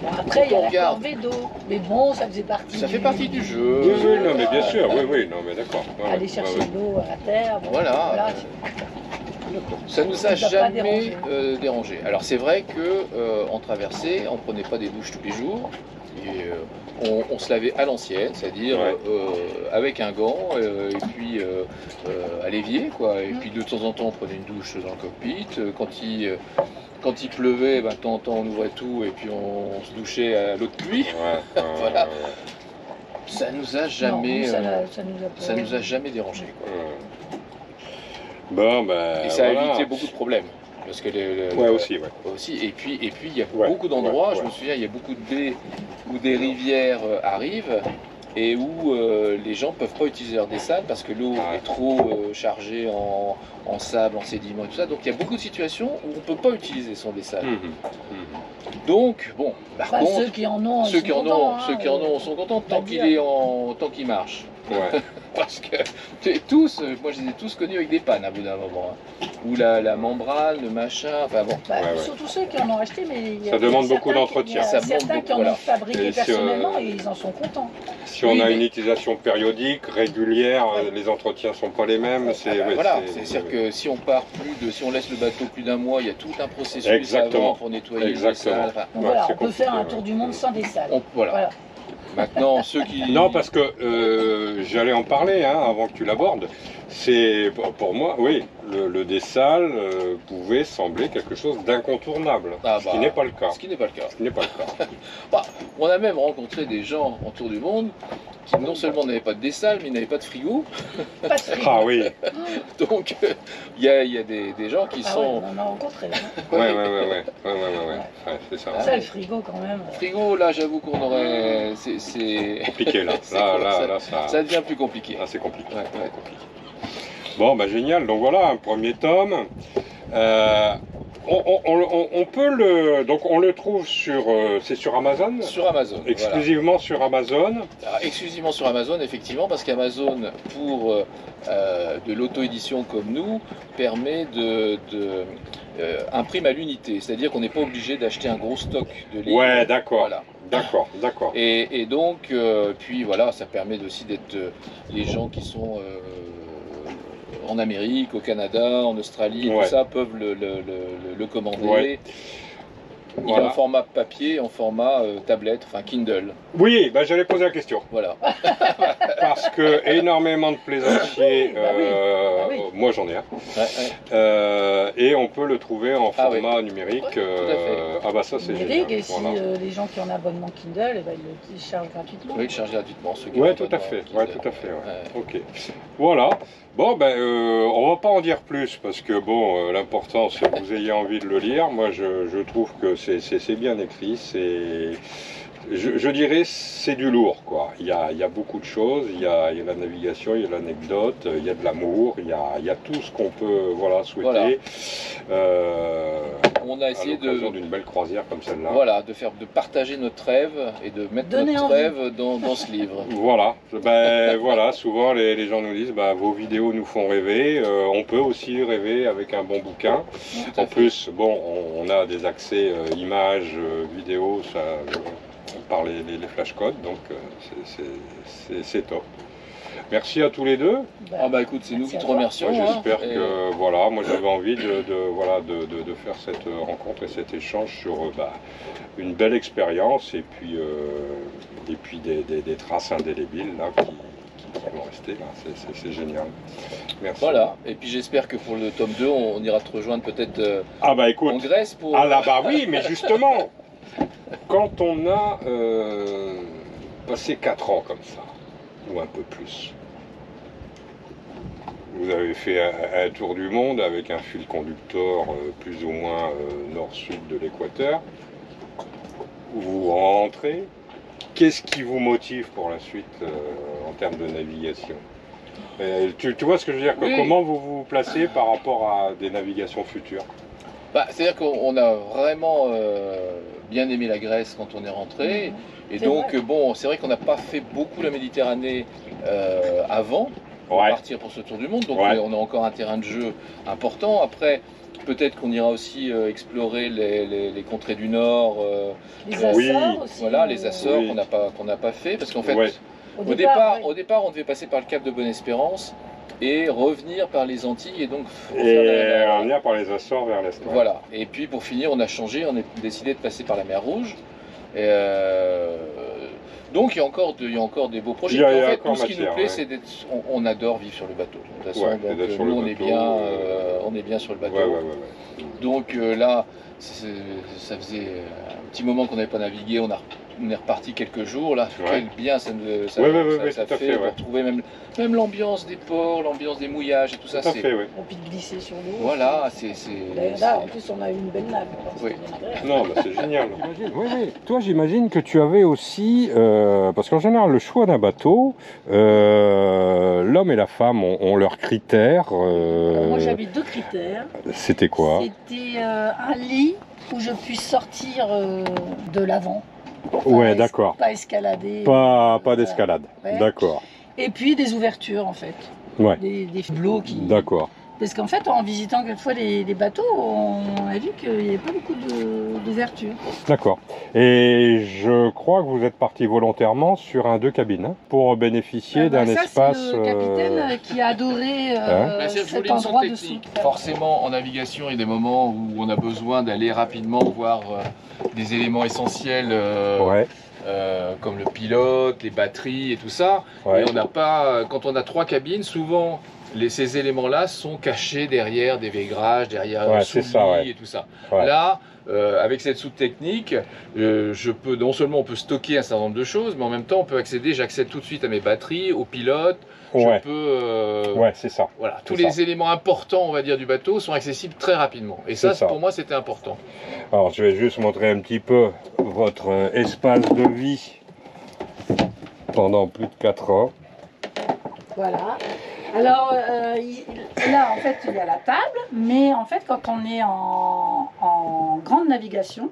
Bon, après, il y a la corvée d'eau, mais bon, ça faisait partie. Ça fait partie du jeu. Oui, non, mais bien sûr, oui, non, mais d'accord. Aller chercher de l'eau à la terre. Bon, voilà. Ça nous a jamais dérangé. Alors c'est vrai que en traversée, on prenait pas des douches tous les jours. Et, on se lavait à l'ancienne, c'est-à-dire avec un gant et puis à l'évier, quoi. Et puis de temps en temps, on prenait une douche dans le cockpit. Quand il pleuvait, de temps en temps, on ouvrait tout et puis on se douchait à l'eau de pluie. Voilà. Ça nous a jamais, ça nous a jamais dérangé, quoi. Bon, et ça a évité beaucoup de problèmes. Parce que aussi. Et puis il y a beaucoup d'endroits, je me souviens, il y a beaucoup de baies où des rivières arrivent et où les gens ne peuvent pas utiliser leur dessal parce que l'eau est trop chargée en sable, en sédiments et tout ça. Donc il y a beaucoup de situations où on ne peut pas utiliser son dessal. Donc, bon, par contre, ceux qui en ont, ceux qui en ont sont contents tant qu'il marche. Ouais. Parce que moi je les ai tous connus avec des pannes à bout d'un moment. Ou la membrane, le machin, enfin bon. Surtout ceux qui en ont acheté, mais ça demande beaucoup d'entretien. Il y a certains qui en ont fabriqué personnellement et ils en sont contents. Si on a une utilisation périodique, régulière, les entretiens sont pas les mêmes. C'est-à-dire que si on laisse le bateau plus d'un mois, il y a tout un processus avant pour nettoyer les salles. On peut faire un tour du monde sans des salles. Voilà. Maintenant, ceux qui... Non, parce que j'allais en parler avant que tu l'abordes. C'est pour moi, oui, le dessal pouvait sembler quelque chose d'incontournable, ce qui n'est pas le cas. Ce qui n'est pas le cas. Ce on a même rencontré des gens en tour du monde qui non seulement n'avaient pas de dessal, mais n'avaient pas de frigo. Pas de frigo. Ah oui. Donc il y a des gens qui sont... Ouais, on en a rencontré. Ouais, c'est ça. Ça, le frigo quand même. Frigo, là, j'avoue qu'on aurait... C'est compliqué là. Ça devient plus compliqué. Là, c'est compliqué. Compliqué. Bon, génial. Donc voilà, un premier tome. On peut donc on le trouve c'est sur Amazon. Sur Amazon. Exclusivement sur Amazon. Alors, exclusivement sur Amazon, effectivement, parce qu'Amazon, pour de l'auto-édition comme nous, permet imprime à l'unité. C'est-à-dire qu'on n'est pas obligé d'acheter un gros stock de livres. Ouais, d'accord. Voilà. D'accord. Et donc, puis voilà, ça permet aussi d'être les gens qui sont en Amérique, au Canada, en Australie, tout ça peuvent le commander. Ouais. Il est en format papier, en format tablette, enfin Kindle. Oui, j'allais poser la question. Voilà. Parce que énormément de plaisanciers, moi j'en ai un, et on peut le trouver en format numérique. Tout à fait. Ça c'est génial. Et si les gens qui ont un abonnement Kindle, ils le téléchargent gratuitement. Oui, ils chargent gratuitement. Oui, tout à fait. Ok. Voilà. Bon, on va pas en dire plus parce que l'important c'est que vous ayez envie de le lire. Moi, je trouve que c'est bien écrit, je dirais c'est du lourd, quoi. Il y a beaucoup de choses, il y a la navigation, il y a l'anecdote, il y a de l'amour, il y a tout ce qu'on peut voilà, souhaiter. Voilà. On a essayé d'une belle croisière comme celle-là. Voilà, de partager notre rêve et de mettre notre rêve dans ce livre. Voilà, ben, voilà, souvent les gens nous disent bah, vos vidéos nous font rêver, on peut aussi rêver avec un bon bouquin. En plus, bon, on a des accès images, vidéos, ça, par les flashcodes, donc c'est top. Merci à tous les deux. Ah bah écoute, c'est nous qui te remercions. J'espère que voilà, moi j'avais envie de faire cette rencontre et cet échange sur une belle expérience et puis des traces indélébiles là qui vont rester là. C'est génial. Merci. Voilà. Et puis j'espère que pour le tome 2, on ira te rejoindre peut-être en Grèce pour. Ah là bah oui, mais justement, quand on a passé 4 ans comme ça, ou un peu plus. Vous avez fait un tour du monde avec un fil conducteur plus ou moins nord-sud de l'équateur. Vous rentrez. Qu'est-ce qui vous motive pour la suite en termes de navigation? Tu vois ce que je veux dire? Oui. Comment vous vous placez par rapport à des navigations futures? C'est-à-dire qu'on a vraiment bien aimé la Grèce quand on est rentré. Et donc, bon, c'est vrai qu'on n'a pas fait beaucoup la Méditerranée avant. Partir pour ce tour du monde, donc on a encore un terrain de jeu important. Après, peut-être qu'on ira aussi explorer les contrées du Nord, les Açores aussi, voilà, les Açores qu'on n'a pas fait, parce qu'en fait, au départ, on devait passer par le cap de Bonne-Espérance et revenir par les Antilles et donc revenir par les Açores vers l'est. Voilà. Et puis pour finir, on a changé, on a décidé de passer par la mer Rouge. Donc il y a encore des beaux projets. En fait, tout ce qui nous plaît, c'est d'être. On adore vivre sur le bateau. De toute façon, donc, nous, on est bien sur le bateau. Donc là, ça faisait un petit moment qu'on n'avait pas navigué. On est reparti quelques jours. Là, quel bien ça fait de retrouver même l'ambiance des ports, l'ambiance des mouillages et tout ça. On peut glisser sur l'eau. Voilà, là, en plus, on a eu une belle nave. Non, c'est génial. Toi, j'imagine que tu avais aussi, parce qu'en général, le choix d'un bateau, l'homme et la femme ont leurs critères. Moi, j'avais 2 critères. C'était quoi? C'était un lit où je puisse sortir de l'avant. D'accord. Pas escalader. Pas d'escalade. D'accord. Et puis des ouvertures en fait. Des blocs qui. D'accord. Parce qu'en fait, en visitant quelquefois les bateaux, on a vu qu'il n'y avait pas beaucoup d'ouvertures. D'accord. Et je crois que vous êtes parti volontairement sur un 2 cabines pour bénéficier d'un espace. C'est le capitaine qui a adoré cet endroit de soute. Forcément, en navigation, il y a des moments où on a besoin d'aller rapidement voir des éléments essentiels. Comme le pilote, les batteries et tout ça. Et on n'a pas, quand on a 3 cabines, souvent ces éléments-là sont cachés derrière des vaigrages, derrière le soumis et tout ça. Là, avec cette soute technique, non seulement on peut stocker un certain nombre de choses, mais en même temps on peut j'accède tout de suite à mes batteries, au pilote. Je peux. C'est ça. Voilà, tous les éléments importants, on va dire, du bateau sont accessibles très rapidement. Et ça, pour moi, c'était important. Alors, je vais juste montrer un petit peu votre espace de vie pendant plus de 4 ans. Voilà. Alors, là, en fait, il y a la table, mais en fait, quand on est en grande navigation,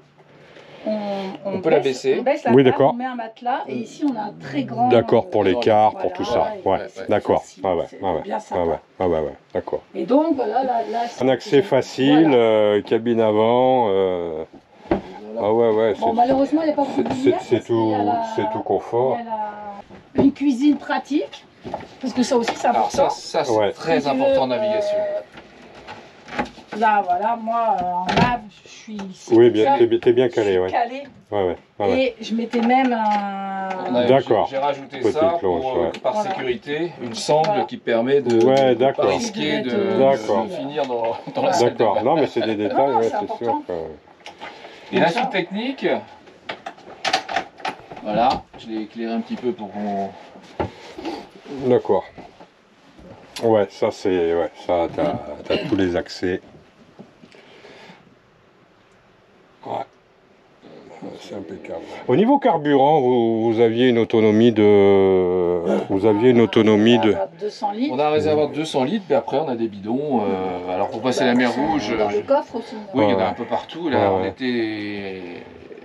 on peut la baisser. On baisse la table, on met un matelas, et ici, on a un très grand... D'accord, pour l'écart, pour tout ça. D'accord. Bien sympa. D'accord. Et donc, voilà, là un accès facile, cabine avant... Bon, malheureusement, il n'y a pas beaucoup de lumière. C'est tout confort. Il y a une cuisine pratique, parce que ça aussi, c'est important. Alors ça c'est très important en navigation. Là, voilà, moi, en lave, je suis ici. Oui, t'es bien calé, Et je mettais même un... D'accord. J'ai rajouté ça par sécurité, une sangle qui permet de ne pas risquer de finir dans la salle de bain. Non, mais c'est des détails, c'est sûr. Et la suite technique, voilà, je l'ai éclairé un petit peu pour qu'on... D'accord. Ça c'est... ça, t'as tous les accès. c'est impeccable. Au niveau carburant, vous aviez une autonomie de... Vous aviez une autonomie de... 200 litres. On a un réservoir de 200 litres, mais après on a des bidons. Alors pour passer la mer Rouge, Dans les coffres aussi. oui, il y en a Ouais. un peu partout. Là, Ouais, on ouais. était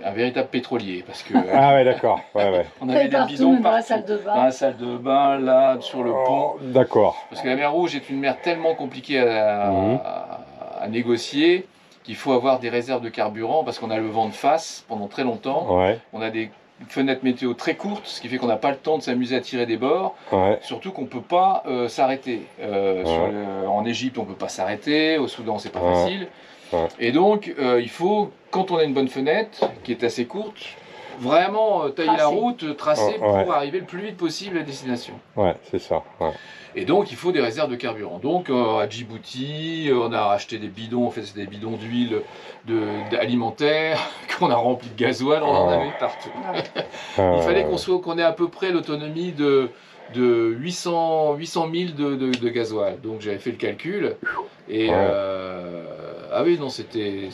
un véritable pétrolier parce que Ah ouais, d'accord. Ouais, ouais. on avait des Partout, bidons même dans la partout. salle de Dans bain. la salle de bain, là, sur le pont. Oh, d'accord. Parce que la mer Rouge est une mer tellement compliquée Mhm. à négocier qu'il faut avoir des réserves de carburant parce qu'on a le vent de face pendant très longtemps. Ouais, On a des fenêtres météo très courtes, ce qui fait qu'on n'a pas le temps de s'amuser à tirer des bords. ouais. Surtout qu'on ne peut pas s'arrêter. En Égypte, on ne peut pas s'arrêter. Au Soudan, c'est pas Ouais. facile. Ouais. Et donc, il faut, quand on a une bonne fenêtre, qui est assez courte, vraiment tailler la Tracer. route, tracer Ouais. pour arriver le plus vite possible à destination. Ouais, c'est ça. Ouais. Et donc, il faut des réserves de carburant. Donc, à Djibouti, on a acheté des bidons, en fait, c'est des bidons d'huile alimentaire, qu'on a remplis de gasoil, on en Ouais. avait partout. Euh, Il fallait qu'on ait à peu près l'autonomie de 800 000 de gasoil. Donc j'avais fait le calcul. Et Ouais. ah oui, non, c'était.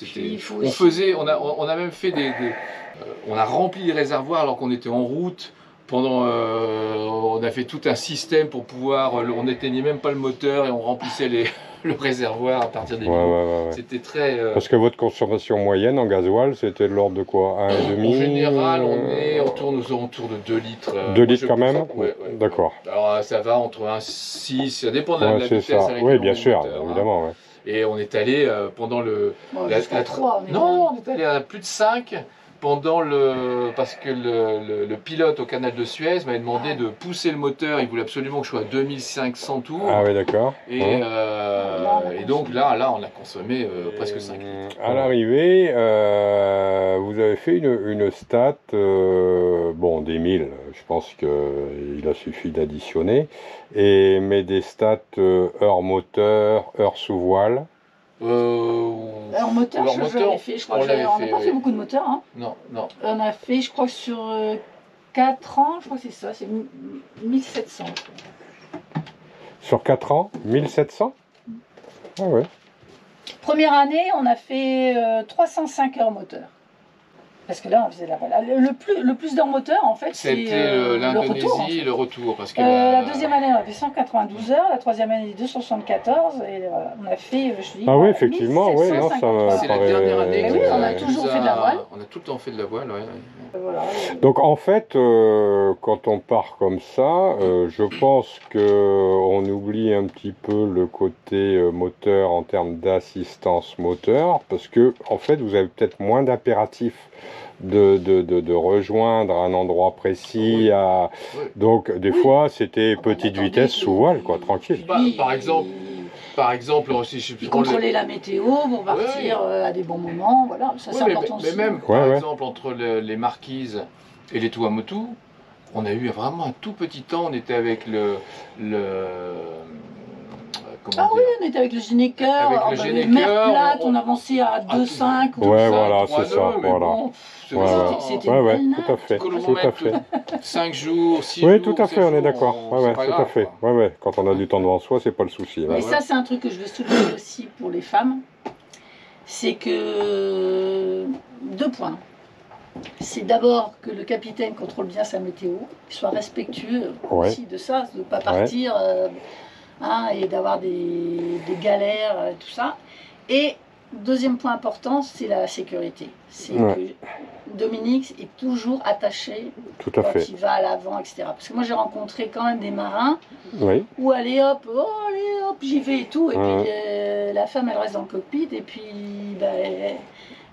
Puis, il faut On aussi- faisait, on a même fait on a rempli les réservoirs alors qu'on était en route. On a fait tout un système pour pouvoir. On n'éteignait même pas le moteur et on remplissait le réservoir à partir des Ouais, ouais, bidons. ouais, ouais. C'était très. Parce que votre consommation moyenne en gasoil, c'était de l'ordre de quoi? 1,5? En général, on tourne aux alentours de 2 litres. 2 Moi, litres je quand même? préfère- ouais. D'accord. Alors ça va entre 1 6, ça dépend de la Ouais, c'est vitesse ça. à laquelle Oui, on bien met le sûr, moteur, hein. évidemment. Ouais. Et on est allé pendant le... Bon, la- jusqu'à la- 3. Non, on est allé à plus de 5 parce que le pilote au canal de Suez m'avait demandé de pousser le moteur, il voulait absolument que je sois à 2500 tours. Ah oui, d'accord. Et, Ouais. et donc là, on a consommé presque 5 litres. À l'arrivée, vous avez fait une stat, bon, des 1000, je pense qu'il a suffi d'additionner, mais des stats heure moteur, heure sous voile. Alors moteur, Alors, je moteur, l'avais fait, je crois on que l'avait on n'a fait, pas oui. fait beaucoup de moteurs. Hein. Non, non. On a fait, je crois, sur 4 ans, je crois que c'est ça, c'est 1700. Sur 4 ans, 1700? Ah ouais. Première année, on a fait 305 heures moteur. Parce que là, on faisait le plus d'heures moteur, en fait, c'est C'était le l'Indonésie retour. En fait. et le retour. Parce que La deuxième année, on a fait 192 heures, la troisième année, 274, et voilà, on a fait, je dis, Ah oui, voilà, effectivement, oui, non, ça 1753. c'est la paraît- dernière année. Mais oui, on a qui toujours nous fait de la voile. On a tout le temps fait de la voile, ouais. Voilà. Donc en fait, quand on part comme ça, je pense qu'on oublie un petit peu le côté moteur en termes d'assistance moteur, parce que en fait, vous avez peut-être moins d'impératifs de rejoindre un endroit précis. Oui. Donc des Oui. fois, c'était On petite attendait vitesse que- sous voile, quoi, tranquille. Par exemple, si je Il prends le- contrôlait la météo pour partir à des bons moments, voilà, ça Oui, c'est mais, important mais aussi. même, Ouais, par ouais. exemple, entre les Marquises et les Tuamotu, on a eu vraiment un tout petit temps, on était avec comment Ah dire, oui, on était avec le Ginecker, Avec le les Ginecker, mers plates, on- on avançait à 2,5 ou Ouais, 2,5. voilà, 3 c'est nœuds, ça, mais voilà. bon, Ouais, ouais. C'était Ouais, une ouais, belle nappe. tout à fait, que l'on tout à mette fait. 5 jours, 6 Oui, jours, tout à 7 fait, on est jours, d'accord. Ouais, c'est ouais, pas tout à grave, fait. quoi. Ouais, ouais. Quand on a du temps devant soi, c'est pas le souci. ouais. Et ça, c'est un truc que je veux souligner aussi pour les femmes, c'est que 2 points. C'est d'abord que le capitaine contrôle bien sa météo, qu'il soit respectueux Ouais. aussi de ça, de ne pas partir et d'avoir des galères, tout ça. Et deuxième point important, c'est la sécurité. C'est Ouais. que Dominique est toujours attaché Tout à quand fait. il va à l'avant, etc. Parce que moi, j'ai rencontré quand même des marins Oui. où allez hop, j'y vais et tout. Et Ouais. puis la femme, elle reste dans le cockpit et puis bah,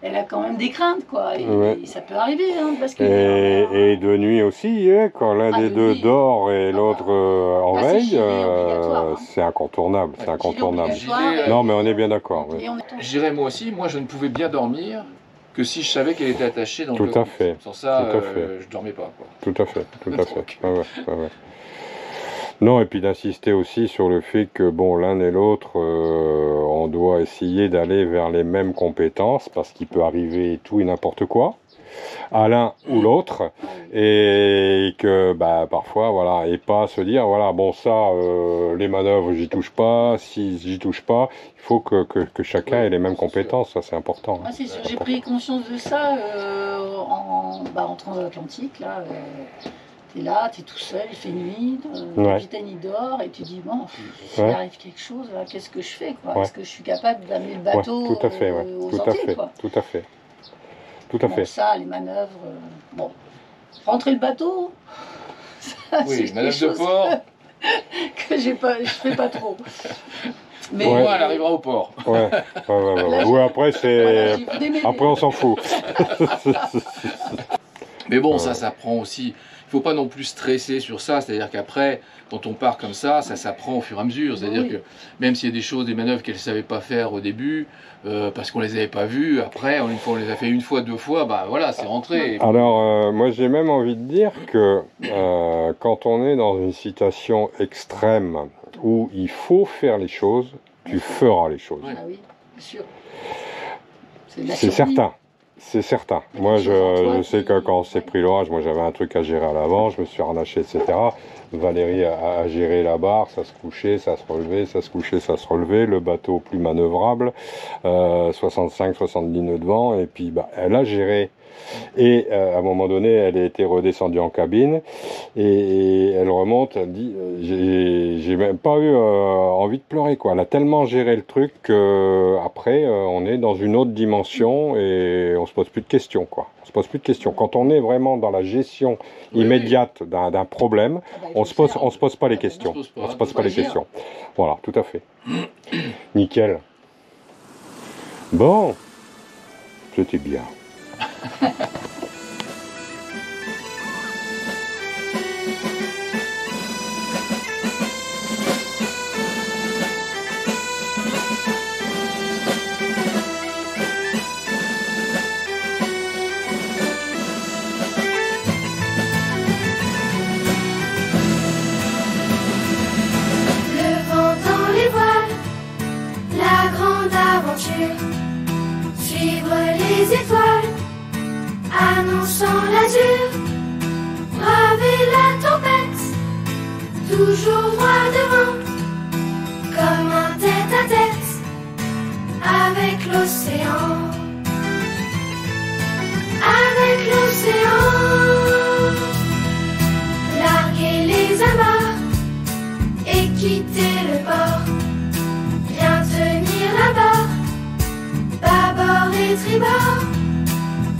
elle a quand même des craintes, quoi. Et, Ouais. ça peut arriver, hein, parce que... Et de nuit aussi, hein, quand l'un Ah, des de deux nuit. dort et l'autre en Ah, c'est veille, gilet obligatoire, hein. c'est incontournable, c'est Ouais, incontournable. gilet obligatoire. Non, mais on est bien d'accord. Oui. Et on est... Je dirais moi aussi, moi je ne pouvais bien dormir que si je savais qu'elle était attachée dans le Tout à cockpit. fait, Sans ça, tout à fait. je dormais pas, quoi. Tout à fait, tout à fait. Ouais, ouais, ouais, ouais. Non, et puis d'insister aussi sur le fait que, bon, l'un et l'autre, on doit essayer d'aller vers les mêmes compétences, parce qu'il peut arriver tout et n'importe quoi. à l'un ou l'autre, et que bah, parfois, voilà, et pas se dire, voilà, bon ça, les manœuvres, j'y touche pas, si j'y touche pas, il faut que chacun ait les mêmes compétences, ça c'est important. Ah, c'est sûr, j'ai pris conscience de ça en transatlantique, là. T'es là, t'es tout seul, il fait nuit, le capitaine il dort, et tu dis, bon, s'il arrive quelque chose, qu'est-ce que je fais, quoi? Est-ce que je suis capable d'amener le bateau tout à fait, aux Antilles, quoi? Tout à fait. Tout à fait. Ça, les manœuvres, bon, rentrer le bateau, ça, oui, manœuvre de port, que je fais pas trop. Mais moi, elle arrivera au port. Ouais, après, c'est... Après, on s'en fout. Mais bon, ça s'apprend aussi. Il ne faut pas non plus stresser sur ça. C'est-à-dire qu'après, quand on part comme ça s'apprend au fur et à mesure. C'est-à-dire que même s'il y a des choses, des manœuvres qu'elle ne savait pas faire au début, parce qu'on ne les avait pas vues, après, une fois on les a fait une fois, deux fois, bah voilà, c'est rentré. Alors, moi, j'ai même envie de dire que quand on est dans une situation extrême où il faut faire les choses, tu feras les choses. Ah oui, bien sûr. C'est certain. C'est certain. Moi, je sais que quand on s'est pris l'orage, moi j'avais un truc à gérer à l'avant, je me suis harnaché, etc. Valérie a géré la barre, ça se couchait, ça se relevait, ça se couchait, ça se relevait, le bateau plus manœuvrable, 65-70 nœuds de vent, et puis bah, elle a géré. Et à un moment donné, elle a été redescendue en cabine et elle remonte, elle dit j'ai même pas eu envie de pleurer, quoi. Elle a tellement géré le truc qu'après on est dans une autre dimension et on se pose plus de questions, quoi. On se pose plus de questions. Quand on est vraiment dans la gestion immédiate d'un problème, on se pose pas les questions. On se pose pas les questions. Voilà, tout à fait. Nickel. Bon, c'était bien. Le vent dans les voiles, la grande aventure, suivre les étoiles, annonçant l'azur, braver la tempête, toujours droit devant, comme un tête-à-tête avec l'océan. Avec l'océan, larguer les amarres et quitter le port, bien tenir la barre, bâbord et tribord,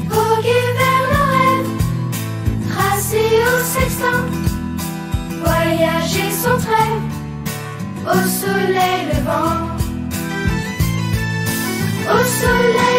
voguer vers le rêve, tracer au sextant, voyager sans trêve, au soleil levant, au soleil